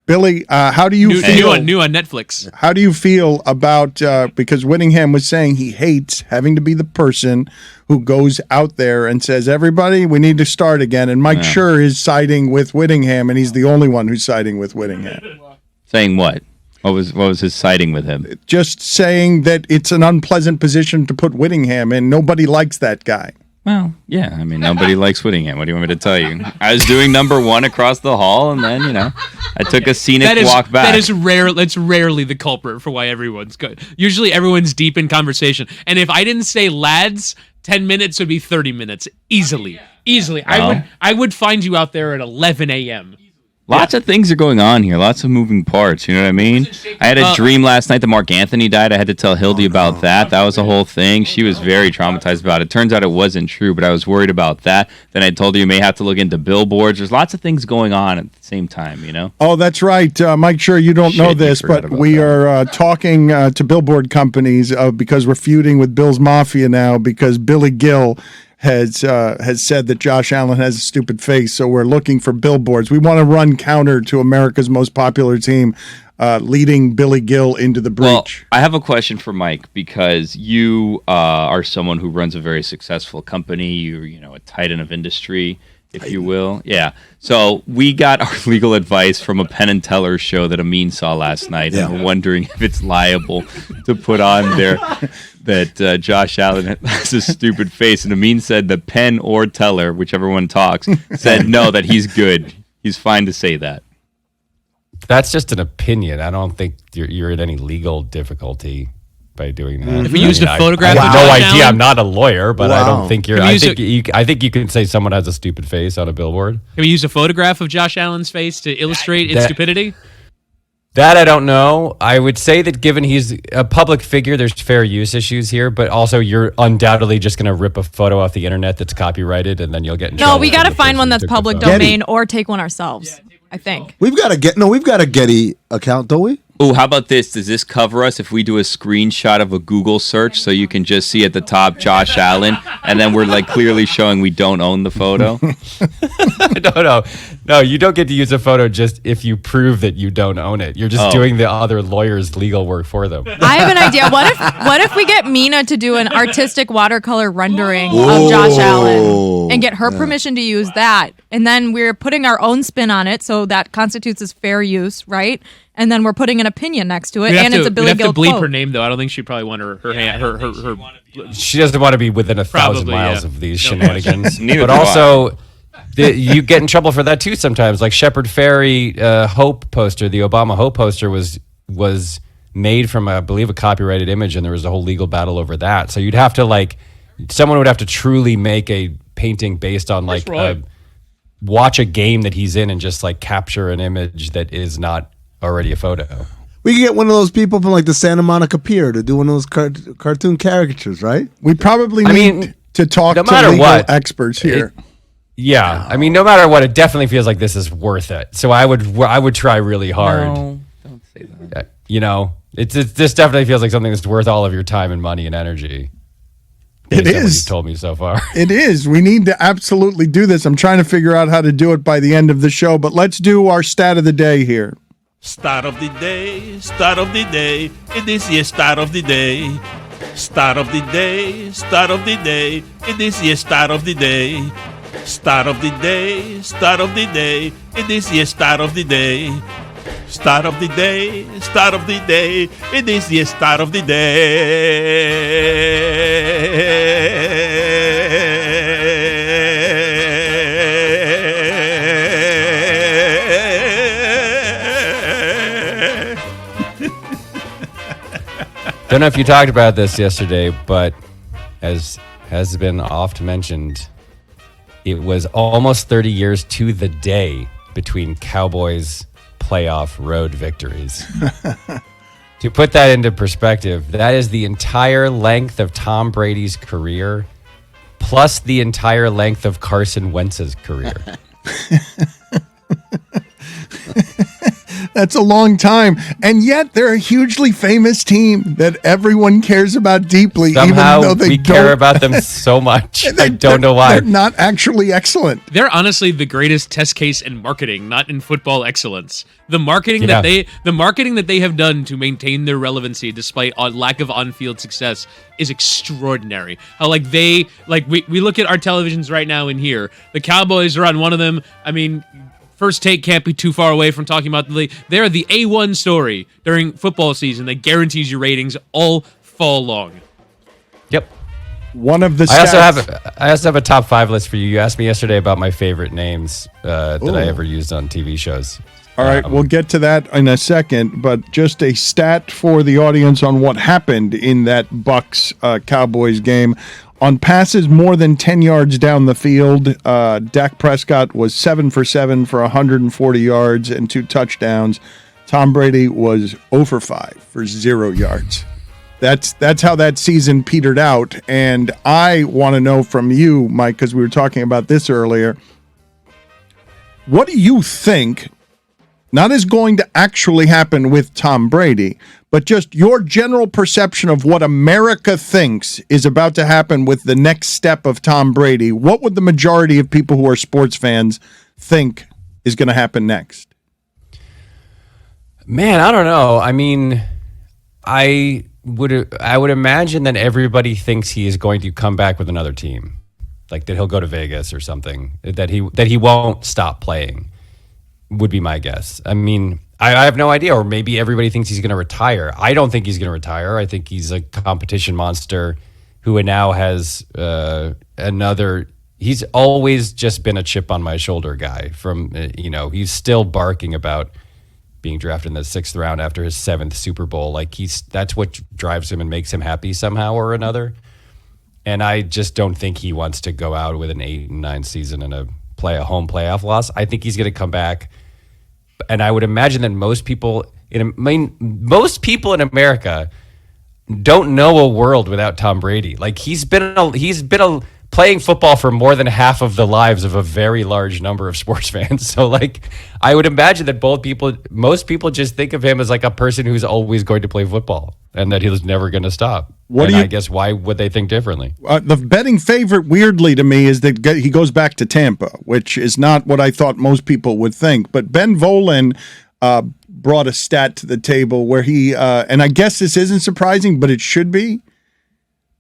Billy, how do you feel? New on Netflix. How do you feel about, because Whittingham was saying he hates having to be the person who goes out there and says, everybody, we need to start again. And Mike Schur is siding with Whittingham, and he's the only one who's siding with Whittingham. Saying what? What was his siding with him? Just saying that it's an unpleasant position to put Whittingham in. Nobody likes that guy. Well, yeah. I mean, nobody likes Whittingham. What do you want me to tell you? I was doing number one across the hall, and then, I took a scenic walk back. That is rare. That's rarely the culprit for why everyone's good. Usually everyone's deep in conversation. And if I didn't say lads, 10 minutes would be 30 minutes. Easily. Well, I would find you out there at 11 a.m. Lots of things are going on here. Lots of moving parts. You know what I mean? I had a dream last night that Mark Anthony died. I had to tell Hildy about that. That was a whole thing. She was very traumatized about it. Turns out it wasn't true, but I was worried about that. Then I told her you may have to look into Billboards. There's lots of things going on at the same time, Oh, that's right. Mike Schur, you don't know this, but we are talking to billboard companies because we're feuding with Bills Mafia now because Billy Gill has said that Josh Allen has a stupid face, so we're looking for billboards. We want to run counter to America's most popular team, leading Billy Gill into the breach. Well, I have a question for Mike because you are someone who runs a very successful company. You're a titan of industry, if you will. Yeah. So we got our legal advice from a Penn and Teller show that Amin saw last night, and we're wondering if it's liable to put on there that Josh Allen has a stupid face. And Amin said that Penn or Teller, whichever one talks, said no, that he's good. He's fine to say that. That's just an opinion. I don't think you're in any legal difficulty by doing that. If we used a photograph of I have Josh no idea. Allen? I'm not a lawyer, but I don't think you're. Can we I think you can say someone has a stupid face on a billboard. Can we use a photograph of Josh Allen's face to illustrate its stupidity? That I don't know. I would say that given he's a public figure, there's fair use issues here, but also you're undoubtedly just going to rip a photo off the internet that's copyrighted, and then you'll get in trouble. No, we got to find one that's public domain or take one ourselves, I think. We've got a Getty account, don't we? Oh, how about this? Does this cover us if we do a screenshot of a Google search so you can just see at the top Josh Allen, and then we're clearly showing we don't own the photo? No, you don't get to use a photo just if you prove that you don't own it. You're just doing the other lawyer's legal work for them. I have an idea. What if we get Mina to do an artistic watercolor rendering of Josh Allen and get her permission to use that? And then we're putting our own spin on it, so that constitutes as fair use, right? And then we're putting an opinion next to it, and it's a Billy Gill quote. We have to bleep quote. her name, though. I don't think she'd probably want her. She doesn't want to be within 1,000 miles of these shenanigans. Neither but do also, you get in trouble for that too sometimes. Like Shepard Fairey Hope poster, the Obama Hope poster was made from, I believe, a copyrighted image, and there was a whole legal battle over that. So you'd have to someone would have to truly make a painting based on watch a game that he's in and just capture an image that is not already a photo. We can get one of those people from the Santa Monica Pier to do one of those cartoon caricatures, right? We probably need to talk to legal experts here. I mean, no matter what, it definitely feels like this is worth it. So I would try really hard. No, don't say that. This definitely feels like something that's worth all of your time and money and energy. It is. What you've told me so far. It is. We need to absolutely do this. I'm trying to figure out how to do it by the end of the show, but let's do our stat of the day here. Start of the day, start of the day, it is your start of the day. Start of the day, start of the day, it is your start of the day. Start of the day, start of the day, it is your start of the day. Start of the day, start of the day, it is your start of the day. Don't know if you talked about this yesterday, but as has been oft mentioned, it was almost 30 years to the day between Cowboys playoff road victories. To put that into perspective, that is the entire length of Tom Brady's career, plus the entire length of Carson Wentz's career. That's a long time. And yet they're a hugely famous team that everyone cares about deeply. Somehow even though we care about them so much. I don't know why. They're not actually excellent. They're honestly the greatest test case in marketing, not in football excellence. The marketing that they have done to maintain their relevancy despite a lack of on-field success is extraordinary. How we look at our televisions right now in here. The Cowboys are on one of them. I mean, First Take can't be too far away from talking about the league. They're the A1 story during football season that guarantees your ratings all fall long. Yep. One of the I also have a top 5 list for you. You asked me yesterday about my favorite names that I ever used on TV shows. All right, we'll get to that in a second, but just a stat for the audience on what happened in that Bucks Cowboys game. On passes more than 10 yards down the field, Dak Prescott was 7 for 7 for 140 yards and 2 touchdowns. Tom Brady was 0 for 5 for 0 yards. That's how that season petered out. And I want to know from you, Mike, because we were talking about this earlier, what do you think, not is going to actually happen with Tom Brady, but just your general perception of what America thinks is about to happen with the next step of Tom Brady? What would the majority of people who are sports fans think is going to happen next? Man, I don't know. I mean, I would imagine that everybody thinks he is going to come back with another team, like that he'll go to Vegas or something, that he won't stop playing, would be my guess. I mean, I have no idea, or maybe everybody thinks he's going to retire. I don't think he's going to retire. I think he's a competition monster who now has another. He's always just been a chip on my shoulder guy. He's still barking about being drafted in the 6th round after his 7th Super Bowl. Like that's what drives him and makes him happy somehow or another. And I just don't think he wants to go out with an 8-9 season and a home playoff loss. I think he's going to come back. And I would imagine that most people in America don't know a world without Tom Brady. Like he's been playing football for more than half of the lives of a very large number of sports fans. So like I would imagine that most people just think of him as like a person who's always going to play football and that he was never going to stop. I guess why would they think differently? The betting favorite, weirdly to me, is that he goes back to Tampa, which is not what I thought most people would think. But Ben Volin brought a stat to the table where he, and I guess this isn't surprising, but it should be,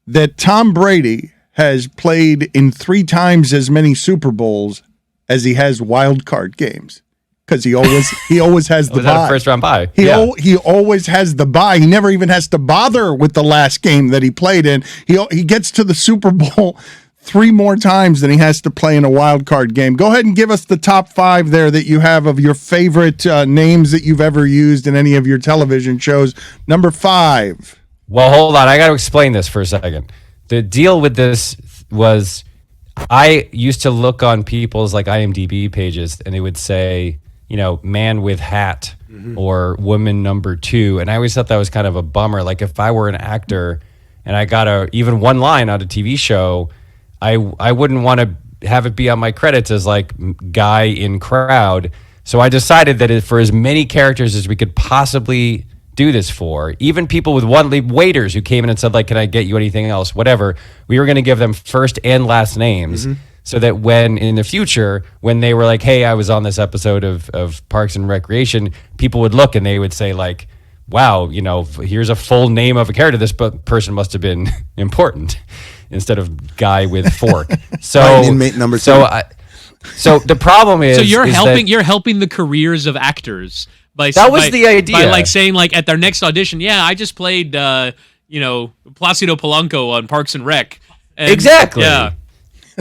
that Tom Brady has played in 3 times as many Super Bowls as he has wild card games. Because he always has the bye. A first round bye. He always has the bye. He never even has to bother with the last game that he played in. He gets to the Super Bowl 3 more times than he has to play in a wild card game. Go ahead and give us the top 5 there that you have of your favorite names that you've ever used in any of your television shows. Number 5. Well, hold on. I got to explain this for a second. The deal with this was I used to look on people's like IMDb pages and it would say, man with hat or woman number 2. And I always thought that was kind of a bummer. Like if I were an actor and I got even one line on a TV show, I wouldn't want to have it be on my credits as like guy in crowd. So I decided that for as many characters as we could possibly do this for, even people with waiters who came in and said like, can I get you anything else? Whatever. We were going to give them first and last names. So that when in the future, when they were like, hey, I was on this episode of Parks and Recreation, people would look and they would say like, wow, here's a full name of a character. This person must have been important instead of guy with fork. So inmate number 2. So the problem is, you're helping the careers of actors by the idea. By like saying like at their next audition, yeah, I just played Placido Polanco on Parks and Rec. And, exactly. Yeah.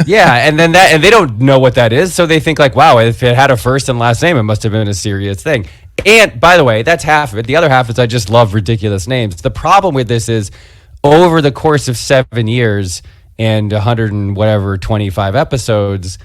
Yeah, and then and they don't know what that is, so they think like, wow, if it had a first and last name, it must have been a serious thing. And by the way, that's half of it. The other half is I just love ridiculous names. The problem with this is over the course of 7 years and 25 episodes,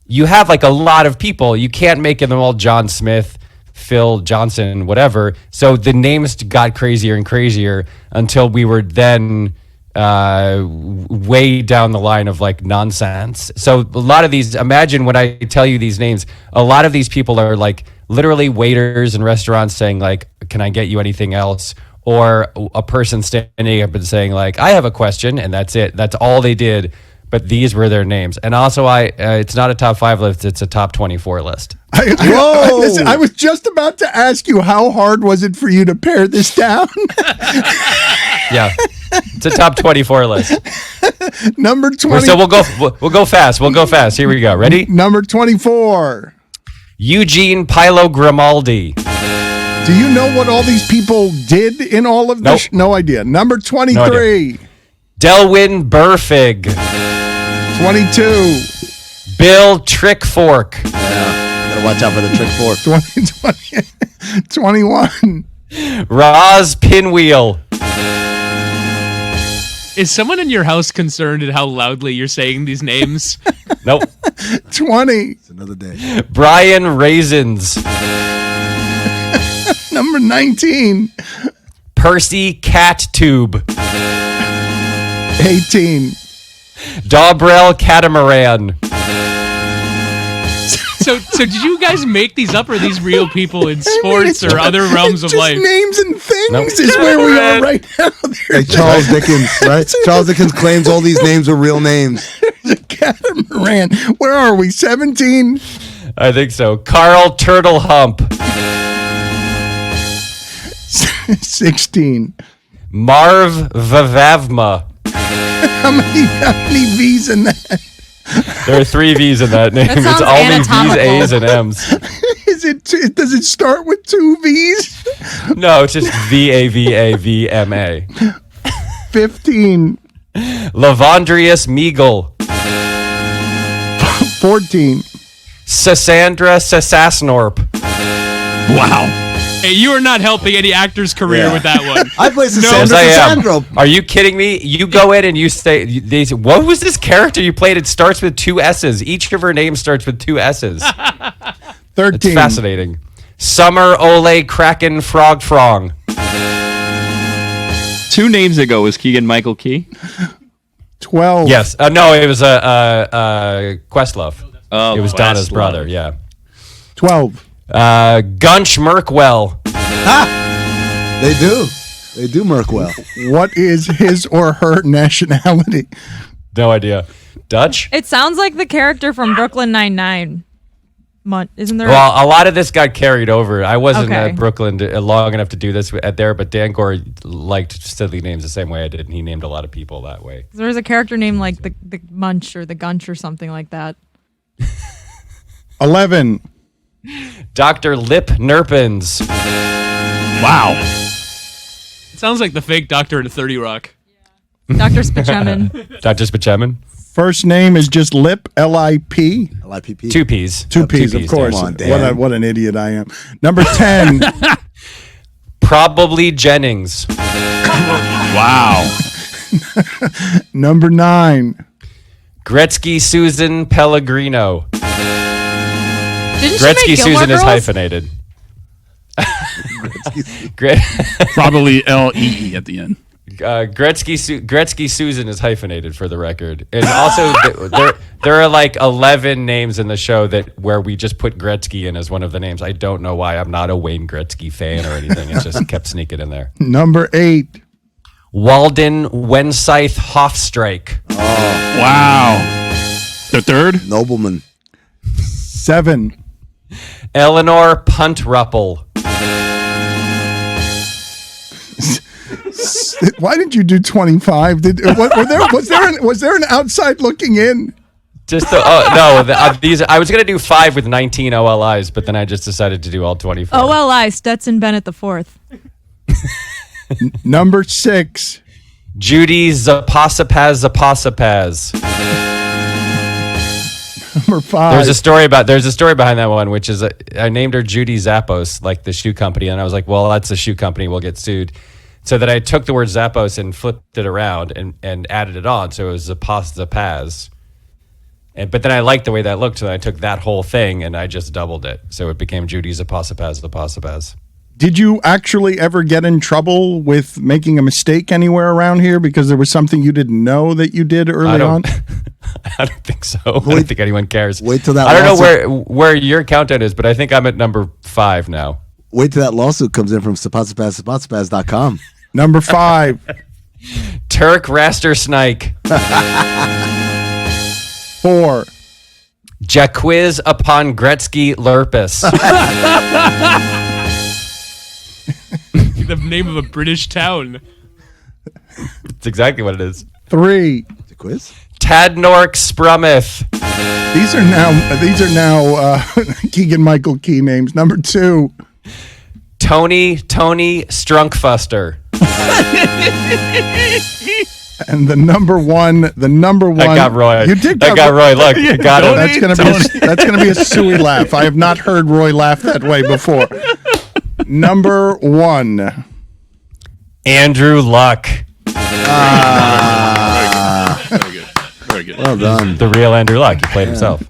you have like a lot of people. You can't make them all John Smith, Phil Johnson, whatever. So the names got crazier and crazier until we were then way down the line of like nonsense. So a lot of these, imagine when I tell you these names, a lot of these people are like literally waiters in restaurants saying like, can I get you anything else? Or a person standing up and saying like, I have a question, and that's it. That's all they did. But these were their names. And also, it's not a top 5 list. It's a top 24 list. Listen, I was just about to ask you, how hard was it for you to pare this down? Yeah, it's a top 24 list. Number 20. So we'll go fast. We'll go fast. Here we go. Ready? Number 24. Eugene Pilo Grimaldi. Do you know what all these people did in all of this? Nope. No idea. Number 23. No idea. Delwyn Burfig. 22. Bill Trickfork. Gotta watch out for the trick fork. 21. Roz Pinwheel. Is someone in your house concerned at how loudly you're saying these names? Nope. 20. It's another day. Brian Raisins. Number 19. Percy Cattube. 18. Dobrel Catamaran. So did you guys make these up, or are these real people in sports or other realms of just life? Names and things Nope. is where we are right now. Like Charles Dickens, right? Charles Dickens claims all these names are real names. There's a catamaran. Where are we? 17? I think so. Carl Turtle Hump. 16. Marv Vavavma. How many V's in that? There are 3 V's in that name. That It's sounds only V's, anatomical. A's, and M's. Does it start with 2 V's? No, it's just VAVAVMA. 15. Lavondrius Meagle. 14. Sassandra Sassasnorp. Wow. Hey, you are not helping any actor's career with that one. I play Yes, Sandra I am. Sandro. Are you kidding me? You go in and you say, what was this character you played? It starts with 2 S's. Each of her names starts with 2 S's. 13. It's fascinating. Summer Ole Kraken Frog Frong. 2 names ago was Keegan Michael Key. 12. Yes. No, it was Questlove. Oh, It was Donna's Questlove. brother. Yeah. 12. Gunch Merkwell. They do. They do Merkwell. What is his or her nationality? No idea. Dutch? It sounds like the character from Brooklyn Nine-Nine. Isn't there? Well, a lot of this got carried over. I wasn't Okay. at Brooklyn long enough to do this at there, but Dan Gore liked silly names the same way I did, and he named a lot of people that way. There was a character named like the Munch or the Gunch or something like that. 11. Dr. Lip Nerpens. Wow. Sounds like the fake doctor in 30 Rock. Dr. Spachemin. Dr. Spachemin. First name is just Lip, L-I-P. LIPP. 2 P's. 2 P's, of course. Come on, Dan. What an idiot I am. Number 10. Probably Jennings. Wow. Number 9. Gretzky Susan Pellegrino. Didn't she Gretzky make Gilmore Susan is Girls? hyphenated. Gre- Probably L-E-E at the end. Gretzky Susan is hyphenated for the record, and also there are like 11 names in the show where we just put Gretzky in as one of the names. I don't know why. I'm not a Wayne Gretzky fan or anything. It just kept sneaking in there. Number 8. Walden Wensythe Hofstreich. Wow. The third? Nobleman. 7. Eleanor Puntruppel. Why did you do 25? Was there an outside looking in? Just these. I was gonna do 5 with 19 OLIs, but then I just decided to do all 24. OLI, Stetson Bennett the Fourth. Number 6. Judy Zapasapaz. Number 5. There's a story behind that one, which is I named her Judy Zappos, like the shoe company, and I was like, well, that's a shoe company, we'll get sued. So that I took the word Zappos and flipped it around and added it on, so it was Zapaz. But then I liked the way that looked, so I took that whole thing and I just doubled it, so it became Judy Zapasapaz. Did you actually ever get in trouble with making a mistake anywhere around here because there was something you didn't know that you did early on? I don't think so. I don't think anyone cares. Wait till that. I don't know where your countdown is, but I think I'm at number 5 now. Wait till that lawsuit comes in from sapaspaz.com. Number 5. Turk Raster Snike. 4. Jaquiz upon Gretzky Lurpus. The name of a British town. That's exactly what it is. 3. The quiz? Tadnork Sprumith. These are now Keegan Michael Key names. Number 2. Tony Strunkfuster. And the number one. I got Roy. You did. I got Roy. Look, I got him. That's gonna be a suey laugh. I have not heard Roy laugh that way before. Number 1. Andrew Luck. Very good. Well done. The real Andrew Luck. He played himself.